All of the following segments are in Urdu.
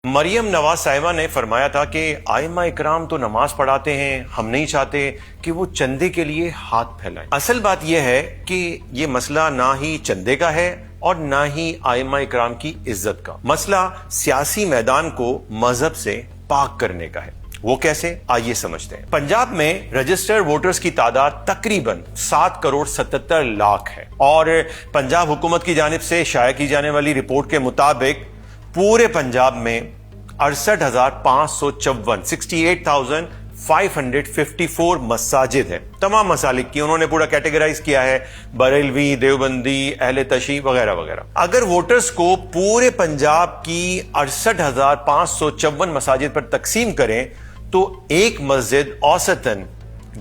مریم نواز صاحبہ نے فرمایا تھا کہ ائمہ اکرام تو نماز پڑھاتے ہیں، ہم نہیں چاہتے کہ وہ چندے کے لیے ہاتھ پھیلائیں۔ اصل بات یہ ہے کہ یہ مسئلہ نہ ہی چندے کا ہے اور نہ ہی ائمہ اکرام کی عزت کا، مسئلہ سیاسی میدان کو مذہب سے پاک کرنے کا ہے۔ وہ کیسے؟ آئیے سمجھتے ہیں۔ پنجاب میں رجسٹرڈ ووٹرز کی تعداد تقریباً 7,77,00,000 ہے اور پنجاب حکومت کی جانب سے شائع کی جانے والی رپورٹ کے مطابق پورے پنجاب میں 68,554 68,554 مساجد ہیں۔ تمام مسالک کی انہوں نے پورا کیٹیگرائز کیا ہے، بریلوی، دیوبندی، اہل تشیع وغیرہ وغیرہ۔ اگر ووٹرز کو پورے پنجاب کی 68,554 مساجد پر تقسیم کریں تو ایک مسجد اوسطاً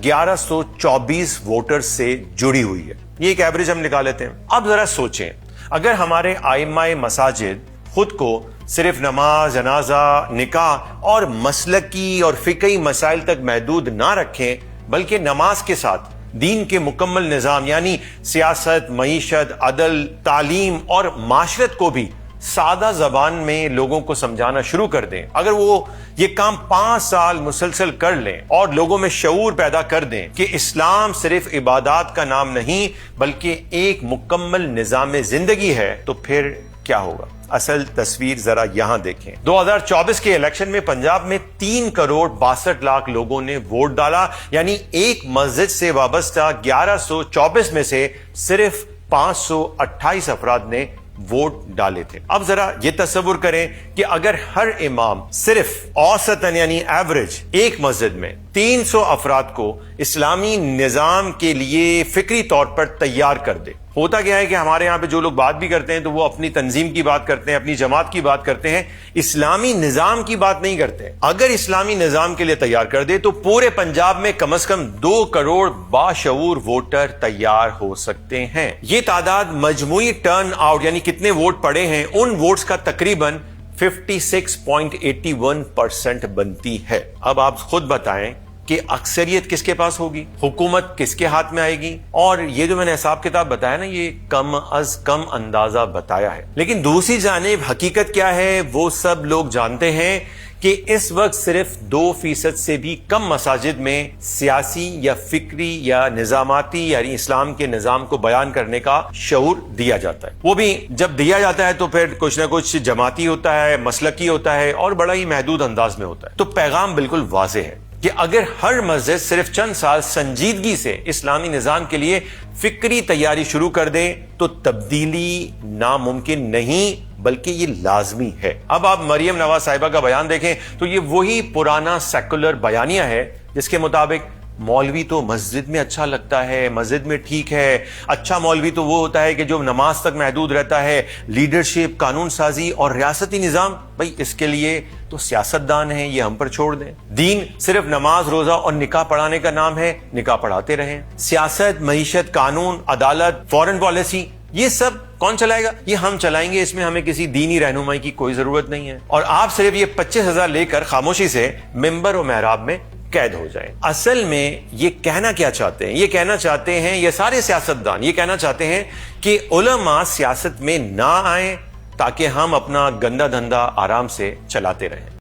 1124 ووٹرز سے جڑی ہوئی ہے۔ یہ ایک ایوریج ہم نکال لیتے ہیں۔ اب ذرا سوچیں، اگر ہمارے ائمہ مساجد خود کو صرف نماز، جنازہ، نکاح اور مسلکی اور فقہی مسائل تک محدود نہ رکھیں بلکہ نماز کے ساتھ دین کے مکمل نظام یعنی سیاست، معیشت، عدل، تعلیم اور معاشرت کو بھی سادہ زبان میں لوگوں کو سمجھانا شروع کر دیں، اگر وہ یہ کام 5 سال مسلسل کر لیں اور لوگوں میں شعور پیدا کر دیں کہ اسلام صرف عبادات کا نام نہیں بلکہ ایک مکمل نظام زندگی ہے، تو پھر کیا ہوگا؟ اصل تصویر ذرا یہاں دیکھیں۔ 2024 کے الیکشن میں پنجاب میں 3,62,00,000 لوگوں نے ووٹ ڈالا، یعنی ایک مسجد سے وابستہ 1124 میں سے صرف 528 افراد نے ووٹ ڈالے تھے۔ اب ذرا یہ تصور کریں کہ اگر ہر امام صرف اوسطاً یعنی ایوریج ایک مسجد میں 300 افراد کو اسلامی نظام کے لیے فکری طور پر تیار کر دے۔ ہوتا کیا ہے کہ ہمارے یہاں پہ جو لوگ بات بھی کرتے ہیں تو وہ اپنی تنظیم کی بات کرتے ہیں، اپنی جماعت کی بات کرتے ہیں، اسلامی نظام کی بات نہیں کرتے۔ اگر اسلامی نظام کے لیے تیار کر دے تو پورے پنجاب میں کم از کم 2 کروڑ باشعور ووٹر تیار ہو سکتے ہیں۔ یہ تعداد مجموعی ٹرن آؤٹ یعنی کتنے ووٹ پڑے ہیں ان ووٹس کا تقریباً 56.81% بنتی ہے۔ اب آپ خود بتائیں کہ اکثریت کس کے پاس ہوگی، حکومت کس کے ہاتھ میں آئے گی؟ اور یہ جو میں نے حساب کتاب بتایا نا، یہ کم از کم اندازہ بتایا ہے، لیکن دوسری جانب حقیقت کیا ہے وہ سب لوگ جانتے ہیں کہ اس وقت صرف 2% سے بھی کم مساجد میں سیاسی یا فکری یا نظاماتی یعنی اسلام کے نظام کو بیان کرنے کا شعور دیا جاتا ہے۔ وہ بھی جب دیا جاتا ہے تو پھر کچھ نہ کچھ جماعتی ہوتا ہے، مسلکی ہوتا ہے اور بڑا ہی محدود انداز میں ہوتا ہے۔ تو پیغام بالکل واضح ہے کہ اگر ہر مسجد صرف چند سال سنجیدگی سے اسلامی نظام کے لیے فکری تیاری شروع کر دیں تو تبدیلی ناممکن نہیں بلکہ یہ لازمی ہے۔ اب آپ مریم نواز صاحبہ کا بیان دیکھیں تو یہ وہی پرانا سیکولر بیانیہ ہے جس کے مطابق مولوی تو مسجد میں اچھا لگتا ہے، مسجد میں ٹھیک ہے، اچھا مولوی تو وہ ہوتا ہے کہ جو نماز تک محدود رہتا ہے، لیڈرشپ، قانون سازی اور ریاستی نظام، بھئی اس کے لیے تو سیاستدان ہیں، یہ ہم پر چھوڑ دیں۔ دین صرف نماز، روزہ اور نکاح پڑھانے کا نام ہے، نکاح پڑھاتے رہیں۔ سیاست، معیشت، قانون، عدالت، فورن پالیسی، یہ سب کون چلائے گا؟ یہ ہم چلائیں گے، اس میں ہمیں کسی دینی رہنمائی کی کوئی ضرورت نہیں ہے، اور آپ صرف یہ 25,000 لے کر خاموشی سے ممبر و محراب میں قید ہو جائیں۔ اصل میں یہ کہنا کیا چاہتے ہیں؟ یہ کہنا چاہتے ہیں، یہ سارے سیاستدان یہ کہنا چاہتے ہیں کہ علماء سیاست میں نہ آئیں تاکہ ہم اپنا گندا دھندا آرام سے چلاتے رہیں۔